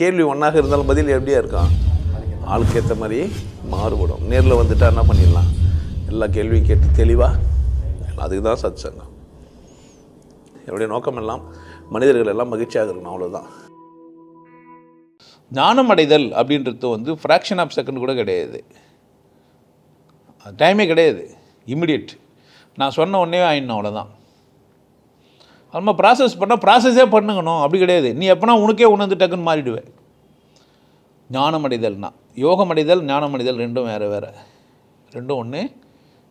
கேள்வி ஒன்றாக இருந்தாலும் பதில் எப்படியா இருக்கான், ஆளுக்கு ஏற்ற மாதிரி மாறுபடும். நேரில் வந்துட்டால் என்ன பண்ணிடலாம், எல்லா கேள்வியும் கேட்டு தெளிவாக. அதுக்கு தான் சத் சங்கம். என்னுடைய நோக்கம் எல்லாம் மனிதர்கள் எல்லாம் மகிழ்ச்சியாக இருக்கணும், அவ்வளோதான். ஞானம் அடைதல் அப்படின்றது ஃப்ராக்ஷன் ஆஃப் செகண்ட் கூட கிடையாது, டைமே கிடையாது, இம்மிடியட். நான் சொன்ன உடனே ஆயிடணும், அவ்வளோதான். அது மாதிரி ப்ராசஸ் பண்ணால் ப்ராசஸே பண்ணுங்கணும், அப்படி கிடையாது. நீ எப்போனா உனக்கே உணர்ந்து டக்குன்னு மாறிடுவேன். ஞானம் அடைதல்னா யோகம் அடைதல், ஞானம் அடைதல் ரெண்டும் வேறு வேறு, ரெண்டும் ஒன்று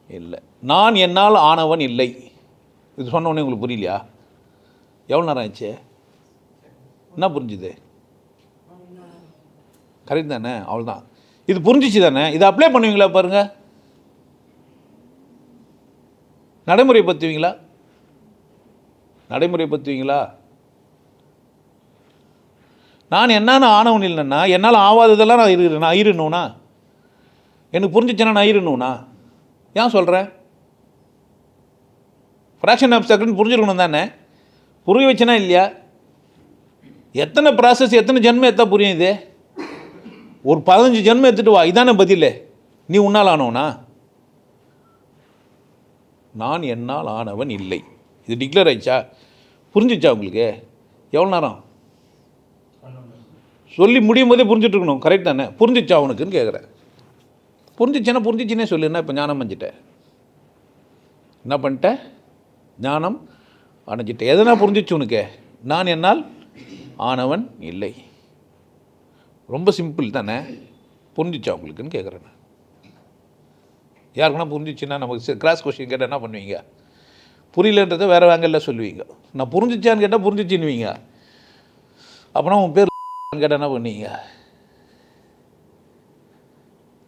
இல்லை. நான் என்னால் ஆனவன் இல்லை, இது சொன்ன உடனே உங்களுக்கு புரியலையா? எவ்வளோ நேரம் ஆச்சு? என்ன புரிஞ்சுது? கரெக்ட் தானே? அவ்வளோதான். இது புரிஞ்சிச்சு தானே? இதை அப்ளை பண்ணுவீங்களா பாருங்கள், நடைமுறைப்படுத்துவீங்களா? நடைமுறைப்படுத்துவீங்களா? நான் என்னன்னு ஆனவன் இல்லைன்னா என்னால் ஆவாததெல்லாம் நான் இருக்கிறேன், நான் இருணும்னா எனக்கு புரிஞ்சிச்சேன்னா நான் இருணும்னா ஏன் சொல்கிறேன்? ஃப்ராக்ஷன் ஆஃப் செகண்ட் புரிஞ்சுருக்கணும் தானே? புரிய வச்சனா இல்லையா? எத்தனை ப்ராசஸ், எத்தனை ஜென்மம் எத்தனை புரியும்? இது ஒரு 15 ஜென்மம் எடுத்துகிட்டு வா, இதானே பதில். நீ உன்னால் ஆனவனா? நான் என்னால் ஆனவன் இல்லை, இது டிக்ளேர் ஆயிடுச்சா? புரிஞ்சிச்சா உங்களுக்கு? எவ்வளோ நேரம் சொல்லி முடியும் போதே புரிஞ்சுட்ருக்கணும், கரெக்ட் தானே? புரிஞ்சிச்சா அவனுக்குன்னு கேட்குறேன். புரிஞ்சிச்சேன்னா புரிஞ்சிச்சின்னே சொல்லுன்னா. இப்போ ஞானம் அடைஞ்சிட்டேன், என்ன பண்ணிட்டேன்? ஞானம் அடைஞ்சிட்டேன். எதனா புரிஞ்சிச்சு உனக்கு? நான் என்னால் ஆனவன் இல்லை. ரொம்ப சிம்பிள் தானே? புரிஞ்சிச்சா உங்களுக்குன்னு கேட்குறேன். யாருக்குன்னா புரிஞ்சிச்சுன்னா நமக்கு கிராஸ் கொஸ்டின் கேட்டால் என்ன பண்ணுவீங்க? புரியலன்றதை வேறு வேங்கல்ல சொல்லுவீங்க. நான் புரிஞ்சிச்சான்னு கேட்டால் புரிஞ்சிச்சின்னுவீங்க. அப்போனா உன் பேர் கேட்டால் என்ன பண்ணுவீங்க?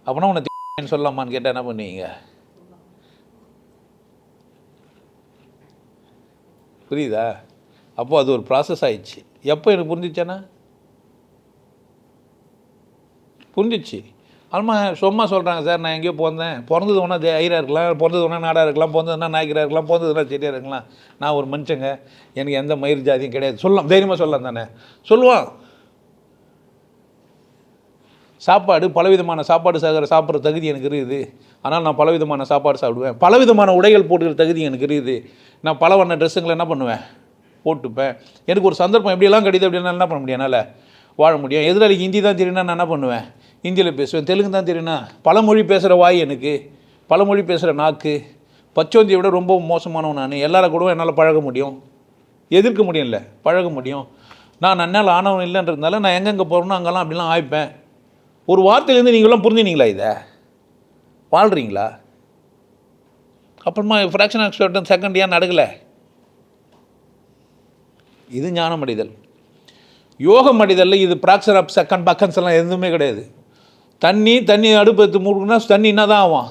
அப்போனா உன்னை சொல்லலாமான்னு கேட்டால் என்ன பண்ணுவீங்க? புரியுதா? அப்போது அது ஒரு ப்ராசஸ் ஆயிடுச்சு. எப்போ எனக்கு புரிஞ்சிச்சானா? புரிஞ்சிச்சு. ஆமா சும்மா சொல்கிறாங்க சார், நான் எங்கேயோ பிறந்தது ஒன்றா ஐயராக இருக்கலாம், பிறந்தது ஒன்றா நாடாக இருக்கலாம், பிறந்ததுனா நாய்க்கராக இருக்கலாம், பிறந்ததுனா செடியாக இருக்கலாம், நான் ஒரு மனுஷங்க, எனக்கு எந்த மயிர் ஜாதியும் கிடையாது சொல்லலாம், தைரியமாக சொல்லலாம் தானே? சொல்லுவான். சாப்பாடு பலவிதமான சாப்பாடு சாப்பிட்ற தகுதி எனக்கு இருக்குது, ஆனால் நான் பலவிதமான சாப்பாடு சாப்பிடுவேன். பலவிதமான உடைகள் போட்டுக்கிற தகுதி எனக்கு இருக்குது, நான் பல வண்ண ட்ரெஸ்ஸுங்களை என்ன பண்ணுவேன்? போட்டுப்பேன். எனக்கு ஒரு சந்தர்ப்பம் எப்படியெல்லாம் கிடையாது அப்படின்னா என்ன பண்ண முடியும்? என்னால் வாழ முடியும். எதிராளிக்கு ஹிந்தி தான் தெரியும்னா நான் என்ன பண்ணுவேன்? ஹிந்தியில் பேசுவேன். தெலுங்கு தான் தெரியும்னா பல மொழி பேசுகிற வாய் எனக்கு, பல மொழி பேசுகிற நாக்கு, பச்சோந்தியை விட ரொம்ப மோசமானவன் நான். எல்லாரை கூட என்னால் பழக முடியும், எதிர்க்க முடியும்ல, பழக முடியும். நான் என்னால் ஆனவன் இல்லைன்றதுனால நான் எங்கெங்கே போகிறேனோ அங்கெல்லாம் அப்படிலாம் ஆயிப்பேன். ஒரு வார்த்தையிலேருந்து நீங்களாம் புரிஞ்சுனீங்களா? இதை வாழ்கிறீங்களா? அப்புறமா ஃப்ராக்ஷன் ஆஃப் செகண்ட் ஏன் நடக்கலை? இது ஞானம் அடைதல். யோகம் அடைதலில் இது ஃப்ராக்ஷன் ஆஃப் செகண்ட் பக்கன்ஸ் எல்லாம் எதுவுமே கிடையாது. தண்ணி அடுப்பு எடுத்து மூடுனா தண்ணி என்ன தான் ஆகும்?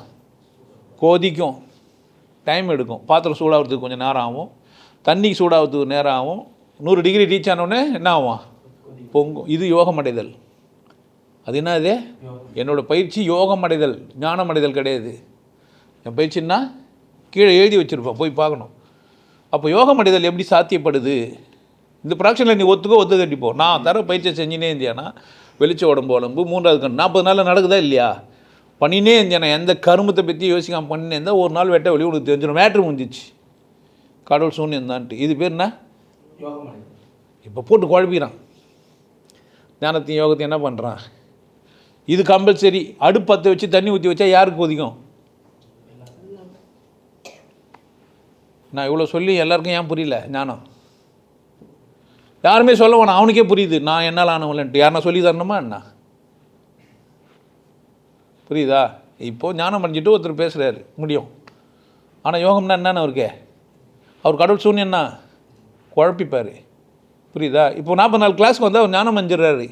கொதிக்கும், டைம் எடுக்கும். பாத்திரம் சூடாகிறதுக்கு கொஞ்சம் நேரம் ஆகும், தண்ணி சூடாகிறதுக்கு நேரம் ஆகும். 100 டிகிரி ரீச் ஆனோடனே என்ன ஆகும்? பொங்கும். இது யோகம் அடைதல். அது என்ன? அது என்னோடய பயிற்சி யோகம் அடைதல், ஞானம் அடைதல் கிடையாது. என் பயிற்சின்னா கீழே எழுதி வச்சுருப்பேன், போய் பார்க்கணும். அப்போ யோகம் அடைதல் எப்படி சாத்தியப்படுது? இந்த ப்ராக்ஷனில் நீ ஒத்து தட்டிப்போம். நான் தர பயிற்சி செஞ்சுனே இருந்தியானா வெளிச்ச உடம்பு 3வது கண் 40 நாளில் நடக்குதா இல்லையா? பண்ணினே இருந்தியானா எந்த கருமத்தை பற்றி யோசிக்காமல் பண்ணினே இருந்தால் ஒரு நாள் வெட்ட வெளியே உனக்கு தெரிஞ்சிடும். மேட்ரு முடிஞ்சிச்சு, கடவுள் சூன்யம் தான்ட்டு. இது பேர் என்ன? இப்போ போட்டு குழப்பிக்கிறான். ஞானத்தையும் யோகத்தையும் என்ன பண்ணுறான்? இது கம்பல்சரி. அடுப்பு பற்ற வச்சு தண்ணி ஊற்றி வச்சா யாருக்கு கொதிக்கும்? நான் இவ்வளோ சொல்லி எல்லாருக்கும் ஏன் புரியல ஞானம்? யாருமே சொல்ல வேணாம், அவனுக்கே புரியுது நான் என்னால் ஆனவன்ட்டு. யாருன்னா சொல்லி தரணுமா என்ன? புரியுதா? இப்போது ஞானம் பண்ணிட்டு ஒருத்தர் பேசுகிறாரு, முடியும். ஆனால் யோகம்னா என்னன்னு அவருக்கு? அவர் கடவுள் சூன்யன்னா குழப்பிப்பார். புரியுதா? இப்போ 40 நாள் கிளாஸ்க்கு வந்து அவர் ஞானம் மஞ்சிடுறாரு.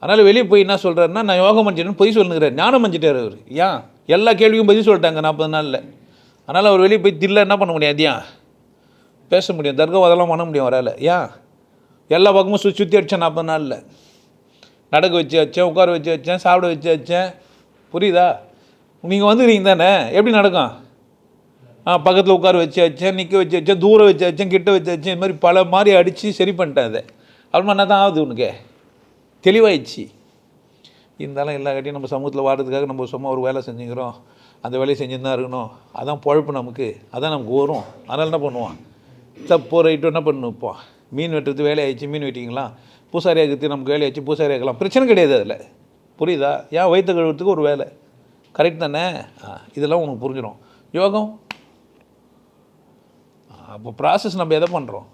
அதனால் வெளியே போய் என்ன சொல்கிறாருன்னா நான் யோகம் மஞ்சிட்டேன்னு பொய் சொல்லுங்கிறார். ஞானம் மஞ்சிட்டார் அவர். ஏன்? எல்லா கேள்வியும் பதில் சொல்லிட்டாங்க 40 நாளில். அதனால் அவர் வெளியே போய் தில்ல என்ன பண்ண முடியாது, ஏன் பேச முடியும், தர்க்கம் அதெல்லாம் பண்ண முடியும் அவரால். ஏன்? எல்லா பக்கமும் சுற்றி அடித்தேன் 40 நாளில். நடக்க வச்சு வச்சேன், உட்கார வச்சு வச்சேன், சாப்பிட வச்சு வச்சேன். புரியுதா? நீங்கள் வந்துக்கிறீங்க தானே? எப்படி நடக்கும்? பக்கத்தில் உட்கார வச்சு வச்சேன், நிற்க வச்சு வச்சேன், தூரம் வச்சு வச்சேன், கிட்ட வச்சு வச்சேன், இது மாதிரி பல மாதிரி அடித்து சரி பண்ணிட்டேன். அதை அப்புறமா என்ன தான் ஆகுது உனக்கு? தெளிவாயிடுச்சு. இருந்தாலும் எல்லா கட்டியும் நம்ம சமூகத்தில் வாடுறதுக்காக நம்ம சும்மா ஒரு வேலை செஞ்சுக்கிறோம், அந்த வேலையை செஞ்சுன்னு தான் இருக்கணும். அதான் பொழப்பு நமக்கு, அதான் நமக்கு வரும். அதனால் என்ன பண்ணுவான், தப்போ ரைட்டோ என்ன பண்ணணும், இப்போ மீன் வெட்டுறது வேலை ஆயிடுச்சு, மீன் வெட்டிங்களா, பூசாரி ஆகிறது நமக்கு வேலை ஆயிடுச்சு, பூசாரி ஆகலாம், பிரச்சனை கிடையாது. அதில் புரியுதா? ஏன் வயிற்று கழுவுறதுக்கு ஒரு வேலை, கரெக்ட் தானே? இதெல்லாம் உனக்கு புரிஞ்சிடும். யோகம் அப்போ ப்ராசஸ் நம்ம எதை பண்ணுறோம்?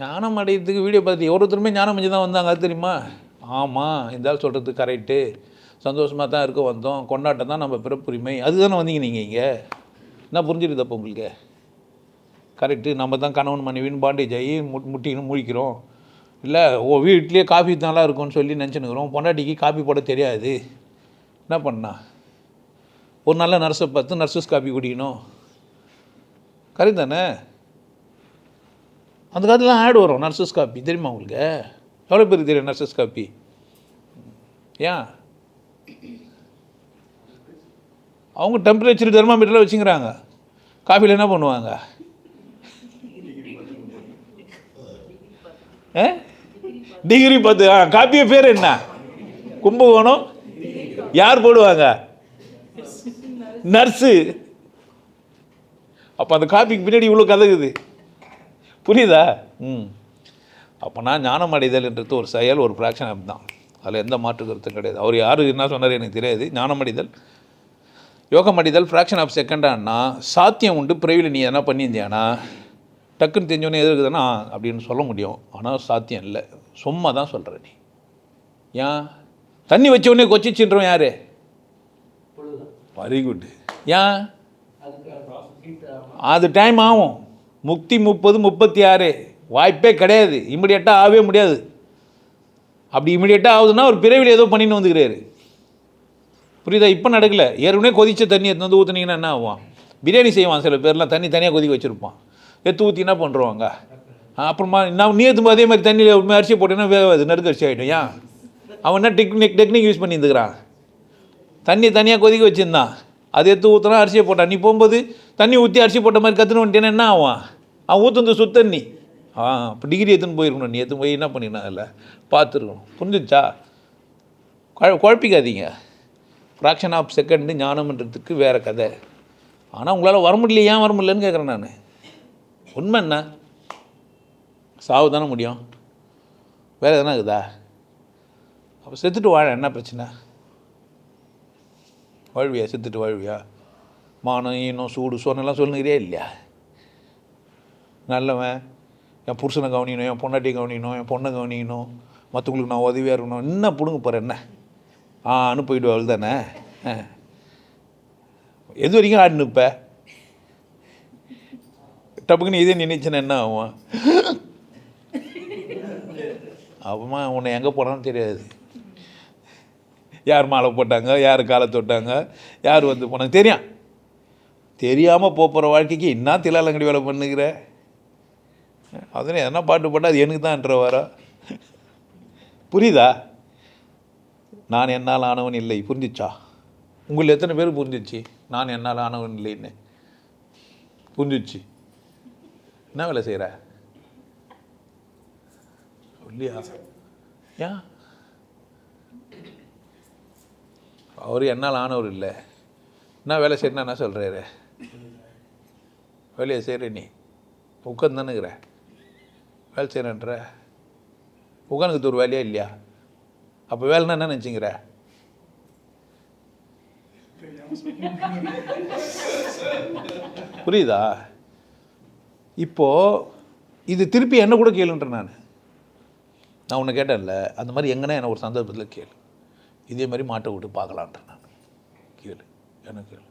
ஞானம் அடையிறதுக்கு வீடியோ பார்த்து ஒருத்தருமே ஞானம் அடைஞ்சு தான் வந்தாங்க, அது தெரியுமா? ஆமாம், இந்த ஆள் சொல்கிறது கரெக்டு, சந்தோஷமாக தான் இருக்க வந்தோம், கொண்டாட்டம் தான் நம்ம பிறப்புரிமை, அதுதானே வந்தீங்க நீங்கள் இங்கே. என்ன புரிஞ்சிருது அப்போ உங்களுக்கு? கரெக்டு, நம்ம தான் கணவன் மனைவின்னு பாண்டேஜ் ஆகி முட்டின்னு முழிக்கிறோம். இல்லை வீட்லேயே காஃபி நல்லா இருக்கும்னு சொல்லி நினச்சினுக்கிறோம். பொண்டாட்டிக்கு காஃபி போட தெரியாது, என்ன பண்ணா? ஒரு நல்ல நர்ஸை பார்த்து நர்ஸஸ் காஃபி குடிக்கணும், கரெக்ட் தானே? அந்த காலத்துலாம் ஆட் வரும், நர்ஸஸ் காப்பி தெரியுமா உங்களுக்கு? எவ்வளோ பேருக்கு தெரியும் நர்ஸஸ் காப்பி? ஏன் அவங்க டெம்பரேச்சர் தெர்மாமீட்டரில் வச்சுக்கிறாங்க, காஃபியில் என்ன பண்ணுவாங்க? டிகிரி பார்த்து. காப்பியை பேர் என்ன? கும்பகோணம். யார் போடுவாங்க? நர்ஸு. அப்போ அந்த காப்பிக்கு பின்னாடி இவ்வளோ கதைக்குது, புரியுதா? அப்போனா ஞானம் அடைதல்ன்றது ஒரு செயல், ஒரு ஃப்ராக்ஷன் ஆப் தான், அதில் எந்த மாற்று கருத்தும் கிடையாது. அவர் யார் என்ன சொன்னார் எனக்கு தெரியாது. ஞானம் அடைதல், யோகம் அடைதல் ஃப்ராக்ஷன் ஆஃப் செகண்டானா சாத்தியம் உண்டு. பிறவியில் நீ என்ன பண்ணியிருந்தியானா டக்குன்னு தெரிஞ்சோன்னே எது இருக்குதுன்னா அப்படின்னு சொல்ல முடியும், ஆனால் சாத்தியம் இல்லை. சும்மா தான் சொல்கிற நீ. ஏன் தண்ணி வச்ச உடனே கொச்சிச்சுன்றோம் யார்? Very good. ஏன் அது டைம் ஆகும். முக்தி 30, 36 வாய்ப்பே கிடையாது, இமிடியேட்டாக ஆகவே முடியாது. அப்படி இமிடியேட்டாக ஆகுதுன்னா ஒரு பிறவியில் ஏதோ பண்ணின்னு வந்துக்கிறாரு, புரியுதா? இப்போ நடக்கலை. ஏற்கனவே கொதிச்ச தண்ணி எடுத்து வந்து ஊற்றுனீங்கன்னா என்ன ஆகும்? பிரியாணி செய்வான் சில பேர்லாம், தண்ணி தனியாக கொதிக்க வச்சுருப்பான், எடுத்து ஊற்றி என்ன பண்ணுறவாங்க? அப்புறமா நான் நீ எடுத்து அதே மாதிரி தண்ணியில் அரிசியை போட்டேன்னா வேகாது, நறுக்கு அரிசி ஆகிடும். ஏன் அவன் என்ன டெக்னிக் யூஸ் பண்ணியிருந்துக்கிறான்? தண்ணி தனியாக கொதிக்க வச்சுருந்தான், அதை எடுத்து ஊற்றுனா அரிசியை போட்டான். நீ போகும்போது தண்ணி ஊற்றி அரிசி போட்ட மாதிரி கற்றுன்னு வந்துட்டேன்னா என்ன ஆவான்? அவன் ஊற்றுந்து சுத்தண்ணி. இப்போ டிகிரி எடுத்துன்னு போயிருக்கணும், நீ எடுத்துன்னு போய் என்ன பண்ணினா அதில் பார்த்துருக்கணும். புரிஞ்சிச்சா? குழப்பிக்காதீங்க. ஃப்ராக்ஷன் ஆஃப் செகண்டு ஞானம்ன்றதுக்கு வேறு கதை. ஆனால் உங்களால் வர முடியல, ஏன் வர முடியலன்னு கேட்குறேன் நான். உண்மை என்ன? சாவு தானே முடியும், வேறு எதனா இருக்குதா? அப்போ செத்துட்டு வாழ என்ன பிரச்சனை? வாழ்வியா? செத்துட்டு வாழ்வியா? மானம் ஈனம் சூடு சொன்னெல்லாம் சொல்லுங்கிறியா இல்லையா? நல்லவன் என் புருஷனை கவனிக்கணும், என் பொண்டாட்டியை கவனிக்கணும், என் பொண்ணை கவனிக்கணும், மற்றவங்களுக்கு நான் உதவியாக இருக்கணும், என்ன பிடுங்க போகிறேன் என்ன? போயிடுவாள் தானே. எது வரைக்கும் ஆடுன்னு இப்போ டப்புக்குன்னு இதே நினைச்சேன்னா என்ன ஆகும்? அப்புறமா உன்னை எங்கே போனான்னு தெரியாது, யார் மாலை போட்டாங்க, யார் காலை தொட்டாங்க, யார் வந்து போனாங்க தெரியும். தெரியாமல் போகிற வாழ்க்கைக்கு என்ன திலாலங்கடி வேலை பண்ணுகிற? அதனே எதனா பாட்டு போட்டால் அது எனக்கு தான்ன்ற வர, புரியுதா? நான் என்னால் ஆனவன் இல்லை. புரிஞ்சிச்சா? உங்களில் எத்தனை பேர் புரிஞ்சிச்சு நான் என்னால் ஆனவன் இல்லைன்னு? புரிஞ்சிச்சு? என்ன வேலை செய்கிற இல்லையா? ஏன் அவர் என்னால் ஆனவர் இல்லை, என்ன வேலை செய்யணும்னா என்ன சொல்கிறாரு? வேலையை செய்கிற நீ உட்காந்து தானுங்கிற, வேலை செய்கிறேன்ற உட்காந்துக்கிறது ஒரு வேலையா இல்லையா? அப்போ வேலைன்னா என்ன நினச்சிங்கிற? புரியுதா? இப்போது இது திருப்பி என்ன கூட கேளுன்றேன். நான் உன்னை கேட்டேன்ல, அந்த மாதிரி எங்கன்னா என்ன ஒரு சந்தர்ப்பத்தில் கேளு, இதே மாதிரி மாட்டை விட்டு பார்க்கலான்றேன் நான். கேளு, எனக்கு கேளு.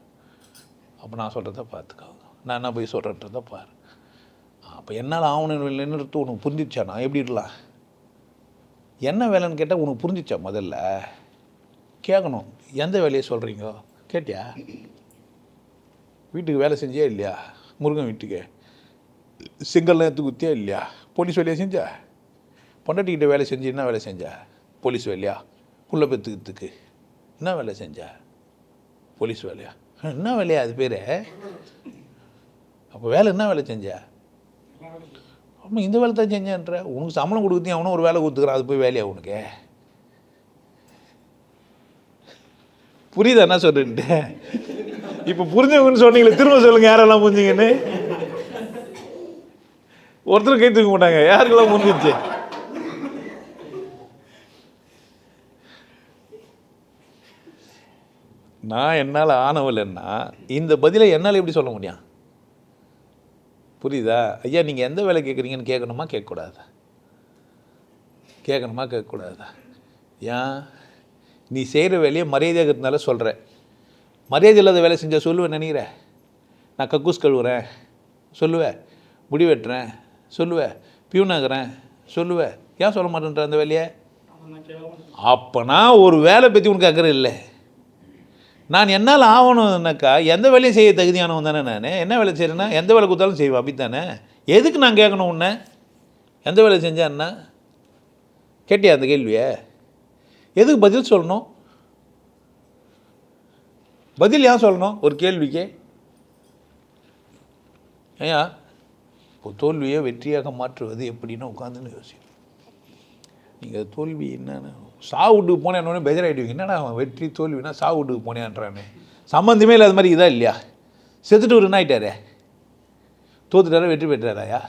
அப்போ நான் சொல்கிறத பார்த்துக்காங்க, நான் என்ன போய் சொல்கிறேன்றதை பாரு. அப்போ என்னால் ஆகணும் இல்லைன்றது உனக்கு புரிஞ்சிச்சா? நான் எப்படி இருக்கலாம்? என்ன வேலைன்னு கேட்டால் உனக்கு புரிஞ்சிச்சா? முதல்ல கேட்கணும், எந்த வேலையை சொல்கிறீங்க கேட்டியா? வீட்டுக்கு வேலை செஞ்சியா இல்லையா? முருகன் வீட்டுக்கு செங்கல்லாம் எடுத்து குத்தியா இல்லையா? போலீஸ் வேலையை செஞ்சா? பொண்டாட்டிக்கிட்ட வேலை செஞ்சு என்ன வேலை செஞ்சா? போலீஸ் வேலையா? புள்ள பெற்றுக்கிறதுக்கு என்ன வேலை செஞ்சா? போலீஸ் வேலையா? என்ன வேலையா அது பேர்? அப்போ வேலை என்ன வேலை செஞ்சா? ஆமாம் இந்த வேலை தான் செஞ்சேன்ற. உனக்கு சம்பளம் கொடுக்குறதையும் அவனும் ஒரு வேலை கொடுத்துக்கிறான், அது போய் வேலையா உனக்கு? புரியுதா என்ன சொல்றேன்ட்டு? இப்போ புரிஞ்சவங்கன்னு சொன்னீங்களே, திரும்ப சொல்லுங்க யாரெல்லாம் புரிஞ்சுங்கன்னு. ஒருத்தர் கை தூக்க மாட்டாங்க, யாருக்கெல்லாம் புரிஞ்சிச்சு? நான் என்னால் ஆனவில்லைன்னா இந்த பதிலை என்னால் எப்படி சொல்ல முடியும்? புரியுதா? ஐயா நீங்கள் எந்த வேலை கேட்குறீங்கன்னு கேட்கணுமா கேட்கக்கூடாதா? கேட்கணுமா கேட்கக்கூடாதா? ஏன் நீ செய்கிற வேலையை மரியாதையாக இருக்கிறதுனால சொல்கிறேன். மரியாதை இல்லாத வேலை செஞ்சால் சொல்லுவேன் நினைக்கிறேன்? நான் கக்கூஸ் கழுவுறேன் சொல்லுவேன், முடி வெட்டுறேன் சொல்லுவேன், பியூனாகிறேன் சொல்லுவேன். ஏன் சொல்ல மாட்டேன்ற அந்த வேலையை? அப்போனா ஒரு வேலை பற்றி உனக்கு அக்கறை இல்லை. நான் என்னால் ஆகணும்னாக்கா எந்த வேலையும் செய்ய தகுதியானவன் தானே நான். என்ன வேலை செய்கிறேன்னா எந்த வேலை கொடுத்தாலும் செய்வேன், அப்படி தானே? எதுக்கு நான் கேட்கணும் உன்னை எந்த வேலை செஞ்சான்னா? கேட்டியா அந்த கேள்வியை? எதுக்கு பதில் சொல்லணும்? பதில் ஏன் சொல்லணும் ஒரு கேள்விக்கு? ஐயா இப்போ தோல்வியை வெற்றியாக மாற்றுவது எப்படின்னு உட்காந்துன்னு யோசிக்கணும். நீங்கள் தோல்வி என்னன்னு சாவு வீட்டுக்கு போனேன்னு பெஜராயிடுவீங்க. என்னடா அவன் வெற்றி தோல்வினா சாவு வீட்டுக்கு போனேன்றானே, சம்மந்தமே இல்லாத மாதிரி இதா இல்லையா? செத்துட்டு ஒரு என்ன ஆகிட்டாரே, தோத்துட்டாரா வெற்றி பெற்றாராயா?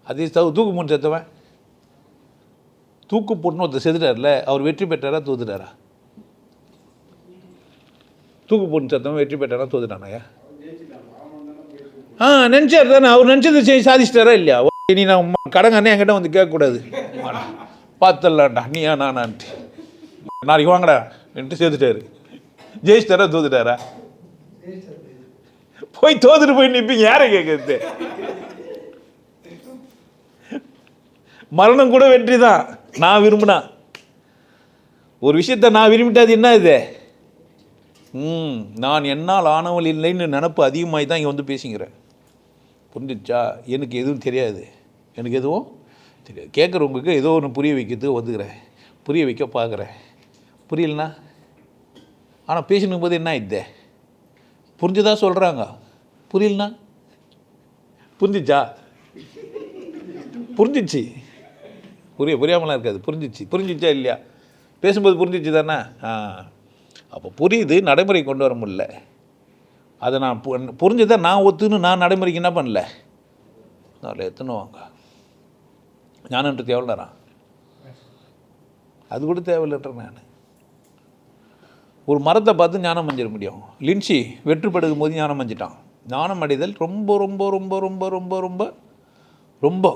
அதே தூக்கு போட்டு செத்தவன், தூக்கு போட்டுன்னு ஒருத்தர் செத்துட்டார்ல, அவர் வெற்றி பெற்றாரா தோத்துட்டாரா? தூக்கு போட்டு செத்தவன் வெற்றி பெற்றாரா தோத்துட்டானாயா? நினச்சார் தானே, அவர் நினச்சது சாதிச்சிட்டாரா இல்லையா? நீ நான் கடங்கண்ணே என்கிட்ட வந்து கேட்கக்கூடாது, பார்த்துடலான்டா நீயா நானான்ட்டு, நாளைக்கு வாங்கடா என்ட்டு சேர்த்துட்டாரு. ஜெயிச்சிட்டாரா தோத்துட்டாரா? போய் தோத்துட்டு போய் நிற்பீங்க, யாரை கேட்கறது? மரணம் கூட வெற்றி தான். நான் விரும்பினா ஒரு விஷயத்த நான் விரும்பிட்டாது என்ன இது? நான் என்னால் ஆனவள் இல்லைன்னு நினப்பு அதிகமாகி தான் இங்கே வந்து பேசிக்கிறேன். புரிஞ்சிச்சா? எனக்கு எதுவும் தெரியாது, எனக்கு எதுவும் தெரியாது. கேட்குறவங்களுக்கு ஏதோ ஒன்று புரிய வைக்கிறதுக்கு வந்துக்கிறேன், புரிய வைக்க பார்க்குறேன். புரியலண்ணா ஆனால் பேசணும் போது என்ன ஆயிடுதே? புரிஞ்சுதா சொல்கிறாங்க, புரியலண்ணா புரிஞ்சிச்சா? புரிஞ்சிச்சு, புரியாமலாம் இருக்காது, புரிஞ்சிச்சா இல்லையா? பேசும்போது புரிஞ்சிச்சு தானே? அப்போ புரியுது, நடைமுறை கொண்டு வர முடியல. அதை நான் புரிஞ்சதை நான் ஒத்துன்னு நான் நடைமுறைக்கு என்ன பண்ணல, அதில் எத்தனுவாங்க. ஞானன்றது எவ்வளோடா? அது கூட தேவையில்லைன்ற. நான் ஒரு மரத்தை பார்த்து ஞானம் அஞ்சிட முடியும். லின்சி வெற்றுப்படுக்கும் போது ஞானம் அஞ்சிட்டான். ஞானம் அடைதல் ரொம்ப ரொம்ப ரொம்ப ரொம்ப ரொம்ப ரொம்ப ரொம்ப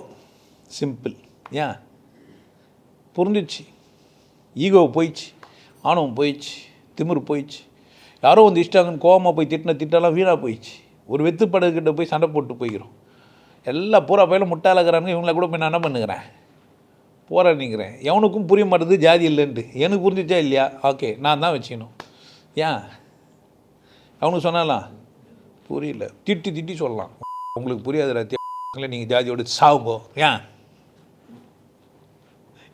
சிம்பிள். ஏன்? புரிஞ்சிச்சு, ஈகோ போயிடுச்சு, ஆணவம் போயிடுச்சு, திமிரு போயிடுச்சு. யாரோ வந்து இஷ்டாங்கன்னு கோவமாக போய் திட்டெல்லாம் வீணாக போயிடுச்சு. ஒரு வெத்துப்படகிட்ட போய் சண்டை போட்டு போய்க்கிறோம். எல்லாம் பூரா பயில முட்டாளக்கிறாங்க. இவங்கள கூட போய் நான் என்ன பண்ணுகிறேன், போராடிக்கிறேன். எவனுக்கும் புரிய மாட்டேது ஜாதி இல்லைன்ட்டு. எனக்கு புரிஞ்சிச்சா இல்லையா? ஓகே, நான் தான் வச்சுக்கணும். ஏன் அவனுக்கு சொன்னாலாம் புரியல, திட்டி சொல்லலாம். உங்களுக்கு புரியாதுல, நீங்கள் ஜாதியோட சாவுங்கோ. ஏன்?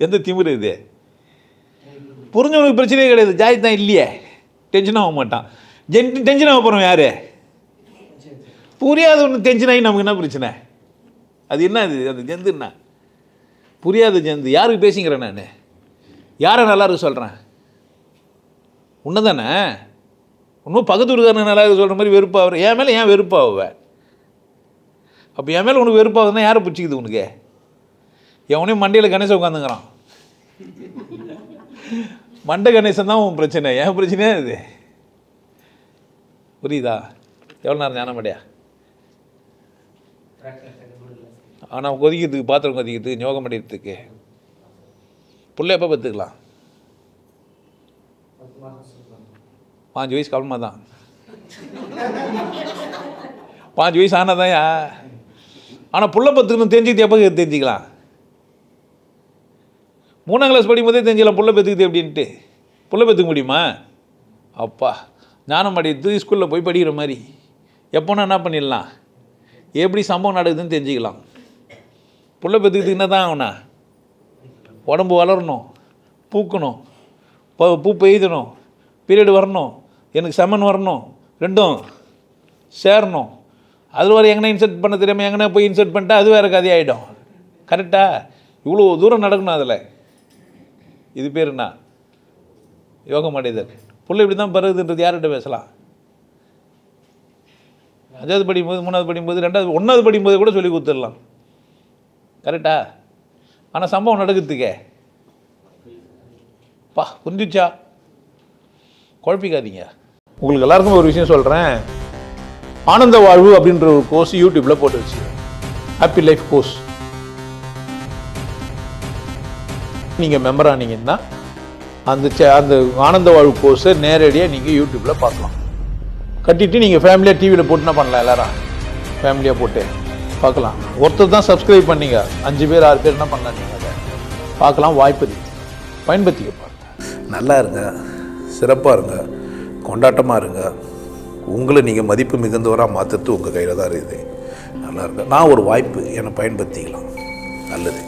எந்த திமிரு இது? புரிஞ்சவனுக்கு பிரச்சனையே கிடையாது, ஜாதி தான் இல்லையே, டென்ஷன் ஆக மாட்டான். டென்ஷன் ஆக போகிறோம் யார்? புரியாத ஒன்று டென்ஷன் ஆகி நமக்கு என்ன பிரச்சனை? அது என்ன அது? அந்த ஜந்து என்ன புரியாத ஜந்து? யாருக்கு பேசிக்கிறேன் நான்? யாரை நல்லா இருக்கு சொல்கிறேன்? உன்னை தானே. இன்னும் பக்கத்து வீட்டுக்காரன் நல்லா இருக்கு சொல்கிற மாதிரி வெறுப்பாக என் மேலே ஏன் வெறுப்பாக? அப்போ என் மேலே உனக்கு வெறுப்பாகுதுன்னா யாரை பிடிச்சிக்குது உனக்கு? எவனையும் மண்டையில் கணேசன் உட்காந்துங்கிறான். மண்டை கணேசன் தான் உன் பிரச்சனை, என் பிரச்சனையே இது. புரியுதா? எவ்வளோ நேரம் ஞானமடையா? ஆனால் கொதிக்கிறதுக்கு, பாத்திரம் கொதிக்கிறதுக்கு, யோகம் அடைகிறதுக்கு. பிள்ளை எப்போ பார்த்துக்கலாம்? 5 வயசு கவலமாக தான். 5 வயசு ஆனாதான். ஆனால் புள்ள பத்துக்கணும் தெரிஞ்சுக்கிட்டு எப்போ தெரிஞ்சுக்கலாம்? 3ஆம் கிளாஸ் படிக்கும்போதே தெரிஞ்சுக்கலாம் புள்ள பெற்றுக்குது அப்படின்ட்டு. புள்ள பெற்றுக்க முடியுமா? அப்பா ஞானம் அடையிறது ஸ்கூலில் போய் படிக்கிற மாதிரி. எப்போனா என்ன பண்ணிடலாம், எப்படி சம்பவம் நடக்குதுன்னு தெரிஞ்சுக்கலாம். புள்ள பெற்றுக்கிறதுக்கு என்ன தான் ஆகுனா, உடம்பு வளரணும், பூக்கணும், பூ பெய்தணும், பீரியடு வரணும், எனக்கு செமன் வரணும், ரெண்டும் சேரணும். அது வரை எங்கன்னா இன்சர்ட் பண்ண தெரியாமல் எங்கன்னா போய் இன்சர்ட் பண்ணிட்டா அது வேறு கதையாகிடும். கரெக்டாக? இவ்வளோ தூரம் நடக்கணும். அதில் இது பேர் என்ன? யோகம் அடைதல். புள்ள இப்படி தான் பருகுதுன்றது யார்கிட்ட பேசலாம்? 5வது படிக்கும்போது, 3வது படிக்கும்போது, 2வது 1வது படிக்கும்போது கூட சொல்லி கொடுத்துடலாம். கரெக்டா? ஆனால் சம்பவம் நடக்கிறதுக்கே புரிஞ்சிச்சா? குழப்பிக்காதீங்க. உங்களுக்கு எல்லாருக்கும் ஒரு விஷயம் சொல்கிறேன். ஆனந்த வாழ்வு அப்படின்ற ஒரு கோர்ஸ் யூடியூப்பில் போட்டு வச்சு, ஹாப்பி லைஃப் கோர்ஸ். நீங்கள் மெம்பர் ஆனீங்கன்னா அந்த ஆனந்த வாழ்வு கோர்ஸை நேரடியாக நீங்கள் யூடியூப்பில் பார்க்கலாம். கட்டிட்டு நீங்கள் ஃபேமிலியாக டிவியில் போட்டுனா பண்ணலாம். எல்லாரும் ஃபேமிலியாக போட்டு பார்க்கலாம். ஒருத்தர் தான் சப்ஸ்கிரைப் பண்ணீங்க, 5 பேர் 6 பேர் என்ன பண்ணலாம்? நீங்கள் அதை பார்க்கலாம். வாய்ப்பு பயன்படுத்திக்க பாருங்க. நல்லா இருங்க, சிறப்பாக இருங்க, கொண்டாட்டமாக இருங்க. உங்களை நீங்கள் மதிப்பு மிகுந்தவராக மாற்றுறது உங்கள் கையில் தான் இருக்குது. நல்லா இருங்க. நான் ஒரு வாய்ப்பு என்னை பயன்படுத்திக்கலாம். நல்லது.